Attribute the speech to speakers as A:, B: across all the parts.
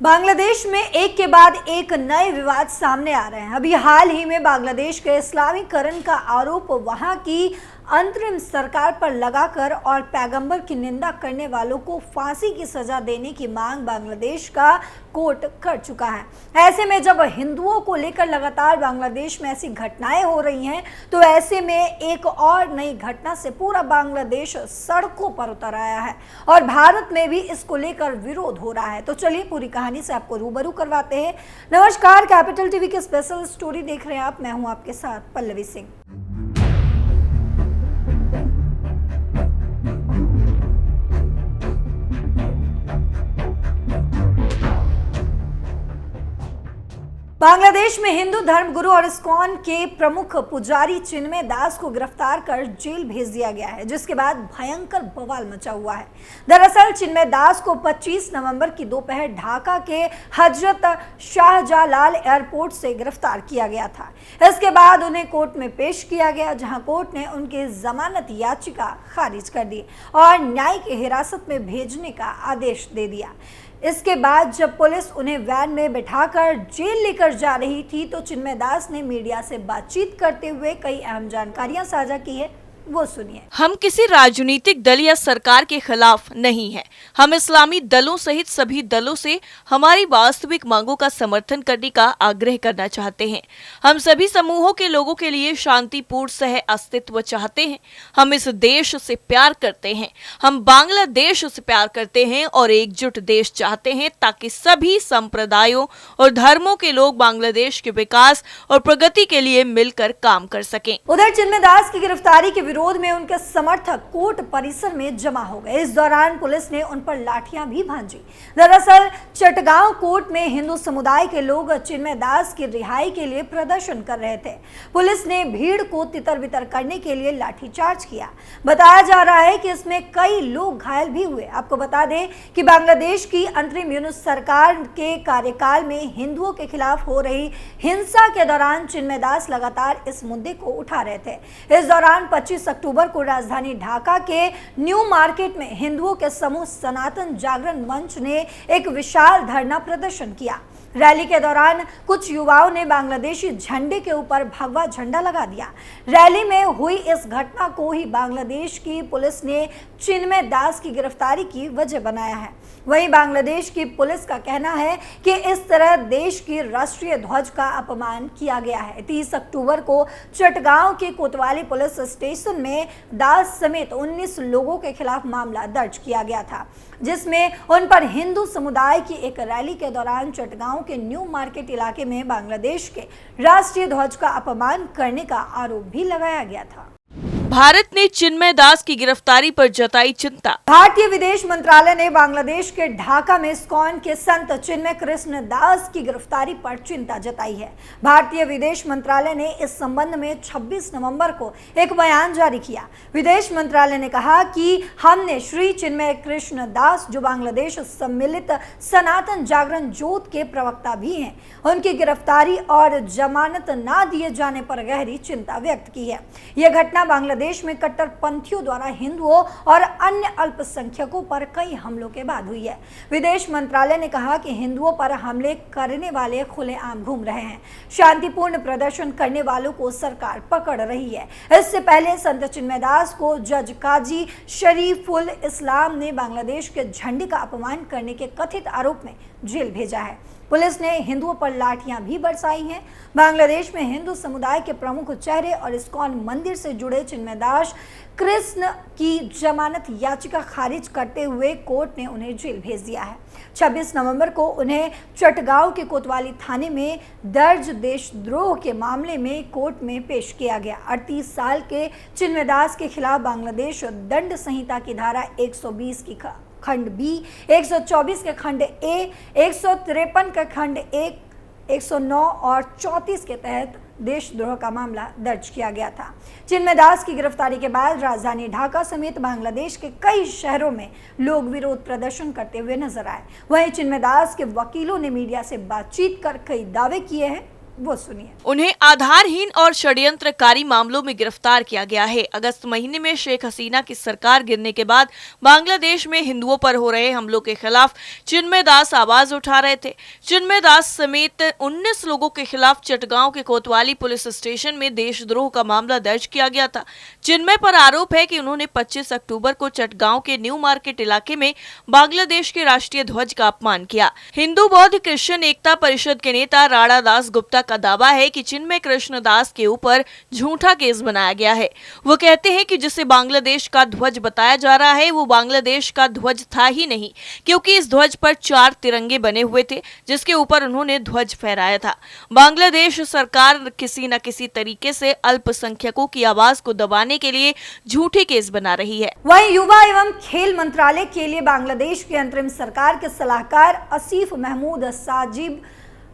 A: बांग्लादेश में एक के बाद एक नए विवाद सामने आ रहे हैं। अभी हाल ही में बांग्लादेश के इस्लामीकरण का आरोप वहां की अंतरिम सरकार पर लगाकर और पैगंबर की निंदा करने वालों को फांसी की सजा देने की मांग बांग्लादेश का कोर्ट कर चुका है। ऐसे में जब हिंदुओं को लेकर लगातार बांग्लादेश में ऐसी घटनाएं हो रही हैं, तो ऐसे में एक और नई घटना से पूरा बांग्लादेश सड़कों पर उतर आया है और भारत में भी इसको लेकर विरोध हो रहा है। तो चलिए पूरी कहानी से आपको रूबरू करवाते हैं। नमस्कार, कैपिटल टीवी के स्पेशल स्टोरी देख रहे हैं आप। मैं हूं आपके साथ पल्लवी सिंह। बांग्लादेश में हिंदू धर्मगुरु और इस्कॉन के प्रमुख पुजारी चिन्मय दास को गिरफ्तार कर जेल भेज दिया गया है, जिसके बाद भयंकर बवाल मचा हुआ है। दरअसल चिन्मय दास को 25 नवंबर की दोपहर ढाका के हजरत शाहजलाल एयरपोर्ट से गिरफ्तार किया गया था। इसके बाद उन्हें कोर्ट में पेश किया गया, जहां कोर्ट ने उनकी जमानत याचिका खारिज कर दी और न्यायिक हिरासत में भेजने का आदेश दे दिया। इसके बाद जब पुलिस उन्हें वैन में बिठाकर जेल लेकर जा रही थी, तो चिन्मय दास ने मीडिया से बातचीत करते हुए कई अहम जानकारियां साझा की है। वो सुनिए।
B: हम किसी राजनीतिक दल या सरकार के खिलाफ नहीं हैं। हम इस्लामी दलों सहित सभी दलों से हमारी वास्तविक मांगों का समर्थन करने का आग्रह करना चाहते हैं। हम सभी समूहों के लोगों के लिए शांतिपूर्ण सह अस्तित्व चाहते हैं। हम इस देश से प्यार करते हैं। हम बांग्लादेश से प्यार करते हैं और एकजुट देश चाहते हैं, ताकि सभी संप्रदायों और धर्मों के लोग बांग्लादेश के विकास और प्रगति के लिए मिलकर काम कर सकें।
A: उधर चिन्मय दास की गिरफ्तारी के विरोध में उनके समर्थक कोर्ट परिसर में जमा हो गए। इस दौरान पुलिस ने उन पर लाठियां भी भांजी। दरअसल चटगांव कोर्ट में हिंदू समुदाय के लोग चिन्मय दास की रिहाई के लिए प्रदर्शन कर रहे थे। पुलिस ने भीड़ को तितर-बितर करने के लिए लाठीचार्ज किया। बताया जा रहा है कि इसमें कई लोग घायल भी हुए। आपको बता दें कि बांग्लादेश की अंतरिम यूनुस सरकार के कार्यकाल में हिंदुओं के खिलाफ हो रही हिंसा के दौरान चिन्मय दास लगातार इस मुद्दे को उठा रहे थे। इस दौरान 25 अक्टूबर को राजधानी ढाका के न्यू मार्केट में हिंदुओं के समूह सनातन जागरण मंच ने एक विशाल धरना प्रदर्शन किया। रैली के दौरान कुछ युवाओं ने बांग्लादेशी झंडे के ऊपर भगवा झंडा लगा दिया। रैली में हुई इस घटना को ही बांग्लादेश की पुलिस ने चिन्मय दास की गिरफ्तारी की वजह बनाया है। वहीं बांग्लादेश की पुलिस का कहना है कि इस तरह देश की राष्ट्रीय ध्वज का अपमान किया गया है। 30 अक्टूबर को चटगांव के कोतवाली पुलिस स्टेशन में दास समेत 19 लोगों के खिलाफ मामला दर्ज किया गया था, जिसमें उन पर हिंदू समुदाय की एक रैली के दौरान चटगांव के न्यू मार्केट इलाके में बांग्लादेश के राष्ट्रीय ध्वज का अपमान करने का आरोप भी लगाया गया था।
B: भारत ने चिन्मय दास की गिरफ्तारी पर जताई चिंता।
A: भारतीय विदेश मंत्रालय ने बांग्लादेश के ढाका में इस्कॉन के संत चिन्मय कृष्ण दास की गिरफ्तारी पर चिंता जताई है। भारतीय विदेश मंत्रालय ने इस संबंध में 26 नवंबर को एक बयान जारी किया। विदेश मंत्रालय ने कहा कि हमने श्री चिन्मय कृष्ण दास, जो बांग्लादेश सम्मिलित सनातन जागरण जोत के प्रवक्ता भी हैं, उनकी गिरफ्तारी और जमानत न दिए जाने पर गहरी चिंता व्यक्त की है। यह घटना बांग्लादेश में कट्टरपंथियों द्वारा हिंदुओं और अन्य अल्पसंख्यकों पर कई हमलों के बाद हुई है। विदेश मंत्रालय ने कहा कि हिंदुओं पर हमले करने वाले खुलेआम घूम रहे हैं। शांतिपूर्ण प्रदर्शन करने वालों को सरकार पकड़ रही है। इससे पहले संत चिन्मय दास को जज काजी शरीफुल इस्लाम ने बांग्लादेश के झंडे का अपमान करने के कथित आरोप में जेल भेजा है। पुलिस ने हिंदुओं पर लाठियां भी बरसाई हैं। बांग्लादेश में हिंदू समुदाय के प्रमुख चेहरे और इस्कॉन मंदिर से जुड़े चिन्मय दास कृष्ण की जमानत याचिका खारिज करते हुए कोर्ट ने उन्हें जेल भेज दिया है। 26 नवंबर को उन्हें चटगांव के कोतवाली थाने में दर्ज देशद्रोह के मामले में कोर्ट में पेश किया गया। 38 साल के चिन्मय दास के खिलाफ बांग्लादेश दंड संहिता की धारा 120 की खंड बी, 124 के खंड ए, 153 के खंड 1, 109 और 34 के तहत देशद्रोह का मामला दर्ज किया गया था। चिन्मय दास की गिरफ्तारी के बाद राजधानी ढाका समेत बांग्लादेश के कई शहरों में लोग विरोध प्रदर्शन करते हुए नजर आए। वहीं चिन्मय दास के वकीलों ने मीडिया से बातचीत कर कई दावे किए हैं। वो सुनिए।
B: उन्हें आधारहीन और षड्यंत्रकारी मामलों में गिरफ्तार किया गया है। अगस्त महीने में शेख हसीना की सरकार गिरने के बाद बांग्लादेश में हिंदुओं पर हो रहे हमलों के खिलाफ चिन्मय दास आवाज उठा रहे थे। चिन्मय दास समेत 19 लोगों के खिलाफ चटगांव के कोतवाली पुलिस स्टेशन में देशद्रोह का मामला दर्ज किया गया था। चिन्मय पर आरोप है कि उन्होंने 25 अक्टूबर को चटगांव के न्यू मार्केट इलाके में बांग्लादेश के राष्ट्रीय ध्वज का अपमान किया। हिंदू बौद्ध क्रिश्चियन एकता परिषद के नेता राणा दास गुप्ता का दावा है कि चिन्मय कृष्ण दास के ऊपर झूठा केस बनाया गया है। वो कहते हैं कि जिसे बांग्लादेश का ध्वज बताया जा रहा है वो बांग्लादेश का ध्वज था ही नहीं, क्योंकि इस ध्वज पर 4 तिरंगे बने हुए थे जिसके ऊपर उन्होंने ध्वज फहराया था। बांग्लादेश सरकार किसी न किसी तरीके से अल्पसंख्यकों की आवाज को दबाने के लिए झूठे केस बना रही है।
A: वहीं युवा एवं खेल मंत्रालय के लिए बांग्लादेश की अंतरिम सरकार के सलाहकार आसिफ महमूद साजिब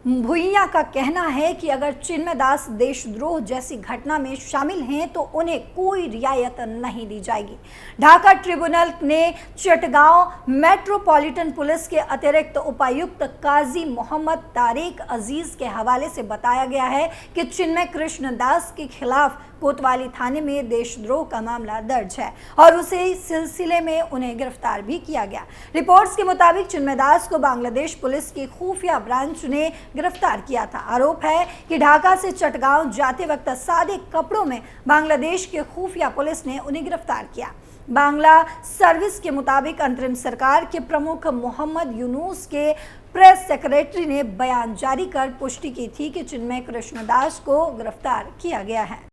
A: भुइया का कहना है कि अगर चिन्मय दास देशद्रोह जैसी घटना में शामिल हैं तो उन्हें कोई रियायत नहीं दी जाएगी। ढाका ट्रिब्यूनल ने चटगांव मेट्रोपॉलिटन पुलिस के अतिरिक्त उपायुक्त काजी मोहम्मद तारिक अजीज के हवाले से बताया गया है कि चिन्मय कृष्ण दास के खिलाफ कोतवाली थाने में देशद्रोह का मामला दर्ज है और उसी सिलसिले में उन्हें गिरफ्तार भी किया गया। रिपोर्ट्स के मुताबिक चिन्मय दास को बांग्लादेश पुलिस की खुफिया ब्रांच ने गिरफ्तार किया था। आरोप है कि ढाका से चटगांव जाते वक्त सादे कपड़ों में बांग्लादेश की खुफिया पुलिस ने उन्हें गिरफ्तार किया। बांग्ला सर्विस के मुताबिक अंतरिम सरकार के प्रमुख मोहम्मद यूनुस के प्रेस सेक्रेटरी ने बयान जारी कर पुष्टि की थी कि चिन्मय कृष्ण दास को गिरफ्तार किया गया है।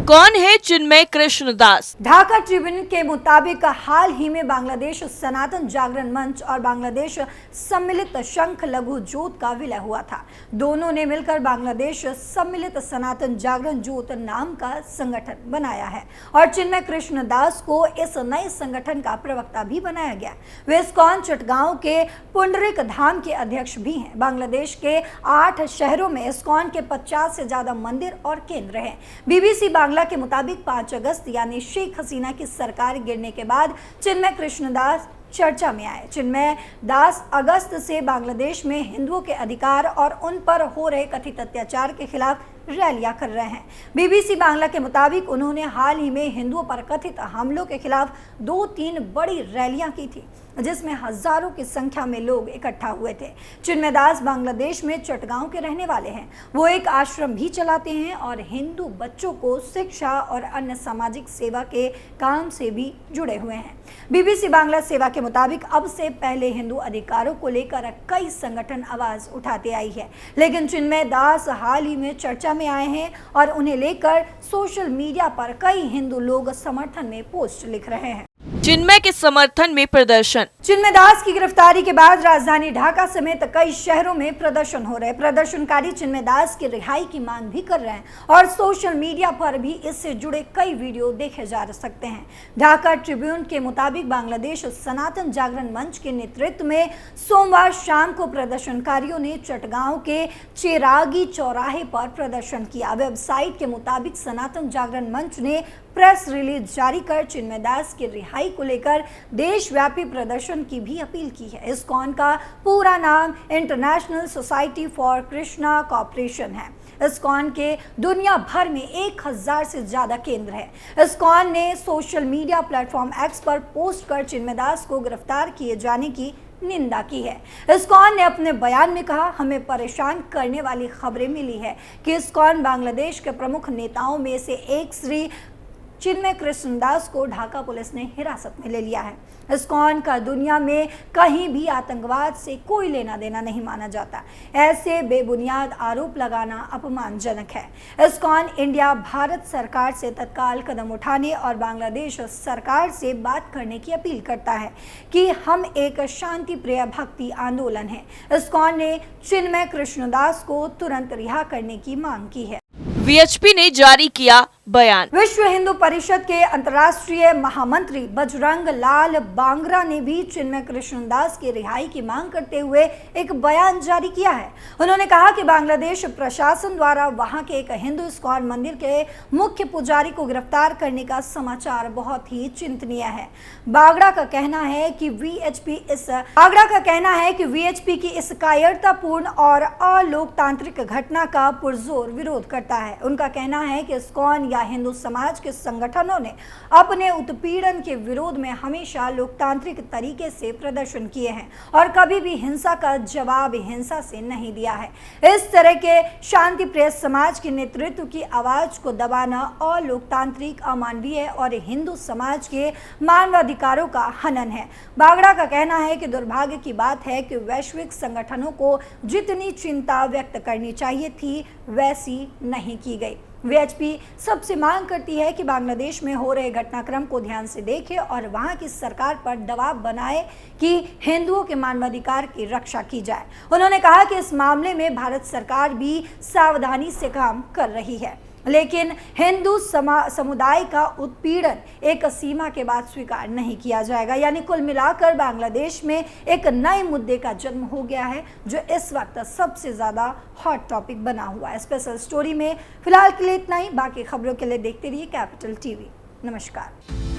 B: कौन है चिन्मय कृष्ण दास?
A: ढाका ट्रिब्यून के मुताबिक हाल ही में बांग्लादेश सनातन जागरण मंच और बांग्लादेश सम्मिलित शंख लघु जोत का विलय हुआ था। दोनों ने मिलकर बांग्लादेश सम्मिलित सनातन जागरण जोत नाम का संगठन बनाया है और चिन्मय कृष्ण दास को इस नए संगठन का प्रवक्ता भी बनाया गया। वे इस्कॉन चटगांव के पुंडरिक धाम के अध्यक्ष भी हैं। बांग्लादेश के 8 शहरों में इस्कॉन के 50 से ज्यादा मंदिर और केंद्र हैं। बीबीसी बांग्ला के मुताबिक 5 अगस्त यानी शेख हसीना की सरकार गिरने के बाद चिन्मय कृष्ण दास चर्चा में आए। चिन्मय दास अगस्त से बांग्लादेश में हिंदुओं के अधिकार और उन पर हो रहे कथित अत्याचार के खिलाफ रैलियां कर रहे हैं। बीबीसी बांग्ला के मुताबिक उन्होंने हाल ही में हिंदुओं पर कथित हमलों के खिलाफ 2-3 बड़ी रैलियां की थी जिसमें हजारों की संख्या में लोग इकट्ठा हुए थे। चिन्मय दास बांग्लादेश में चटगांव के रहने वाले हैं। वो एक आश्रम भी चलाते हैं और हिंदू बच्चों को शिक्षा और अन्य सामाजिक सेवा के काम से भी जुड़े हुए हैं। बीबीसी बांग्ला सेवा के मुताबिक अब से पहले हिंदू अधिकारों को लेकर कई संगठन आवाज उठाते आई है, लेकिन चिन्मय दास हाल ही में चर्चा में आए हैं और उन्हें लेकर सोशल मीडिया पर कई हिंदू लोग समर्थन में पोस्ट लिख रहे हैं।
B: चिन्मय के समर्थन में प्रदर्शन।
A: चिन्मय दास की गिरफ्तारी के बाद राजधानी ढाका समेत कई शहरों में प्रदर्शन हो रहे। प्रदर्शनकारी चिन्मय दास की रिहाई की मांग भी कर रहे हैं और सोशल मीडिया पर भी इससे जुड़े कई वीडियो देखे जा सकते हैं। ढाका ट्रिब्यून के मुताबिक बांग्लादेश सनातन जागरण मंच के नेतृत्व में सोमवार शाम को प्रदर्शनकारियों ने चटगांव के चेरागी चौराहे पर प्रदर्शन किया। वेबसाइट के मुताबिक सनातन जागरण मंच ने प्रेस रिलीज जारी कर चिन्मय दास की रिहाई को लेकर देशव्यापी प्रदर्शन की भी अपील की है। इस्कॉन का पूरा नाम international society for Krishna corporation है। इस्कॉन के दुनिया भर में 1000 से ज्यादा केंद्र है। इस्कॉन ने सोशल मीडिया प्लेटफॉर्म एक्स पर पोस्ट कर चिन्मय दास को गिरफ्तार किए जाने की निंदा की है। इस्कॉन ने अपने बयान में कहा, हमें परेशान करने वाली खबरें मिली है कि इस्कॉन बांग्लादेश के प्रमुख नेताओं में से एक श्री चिन्मय कृष्ण दास को ढाका पुलिस ने हिरासत में ले लिया है। इस्कॉन का दुनिया में कहीं भी आतंकवाद से कोई लेना देना नहीं माना जाता। ऐसे बेबुनियाद आरोप लगाना अपमानजनक है। इस्कॉन इंडिया भारत सरकार से तत्काल कदम उठाने और बांग्लादेश सरकार से बात करने की अपील करता है कि हम एक शांति प्रिय भक्ति आंदोलन है। इस्कॉन ने चिन्मय कृष्ण दास को तुरंत रिहा करने की मांग की है।
B: वीएचपी ने जारी किया बयान।
A: विश्व हिंदू परिषद के अंतर्राष्ट्रीय महामंत्री बजरंग लाल बांगरा ने भी चिन्मय कृष्णदास की रिहाई की मांग करते हुए एक बयान जारी किया है। उन्होंने कहा कि बांग्लादेश प्रशासन द्वारा वहां के एक हिंदू इस्कॉन मंदिर के मुख्य पुजारी को गिरफ्तार करने का समाचार बहुत ही चिंतनीय है। बांगरा का कहना है कि वीएचपी की इस कायरतापूर्ण और अलोकतांत्रिक घटना का पुरजोर विरोध करता है। उनका कहना है कि इस्कॉन या हिंदू समाज के संगठनों ने अपने उत्पीड़न के विरोध में हमेशा लोकतांत्रिक तरीके से प्रदर्शन किए हैं और कभी भी हिंसा का जवाब हिंसा से नहीं दिया है। इस तरह के शांति प्रिय समाज के नेतृत्व की आवाज को दबाना अलोकतांत्रिक, अमानवीय और हिंदू समाज के मानवाधिकारों का हनन है। बांगड़ा का कहना है कि दुर्भाग्य की बात है कि वैश्विक संगठनों को जितनी चिंता व्यक्त करनी चाहिए थी वैसी नहीं की गई। वीएचपी सबसे मांग करती है कि बांग्लादेश में हो रहे घटनाक्रम को ध्यान से देखे और वहां की सरकार पर दबाव बनाए कि हिंदुओं के मानवाधिकार की रक्षा की जाए। उन्होंने कहा कि इस मामले में भारत सरकार भी सावधानी से काम कर रही है, लेकिन हिंदू समुदाय का उत्पीड़न एक सीमा के बाद स्वीकार नहीं किया जाएगा। यानी कुल मिलाकर बांग्लादेश में एक नए मुद्दे का जन्म हो गया है जो इस वक्त सबसे ज्यादा हॉट टॉपिक बना हुआ है। स्पेशल स्टोरी में फिलहाल के लिए इतना ही। बाकी खबरों के लिए देखते रहिए कैपिटल टीवी। नमस्कार।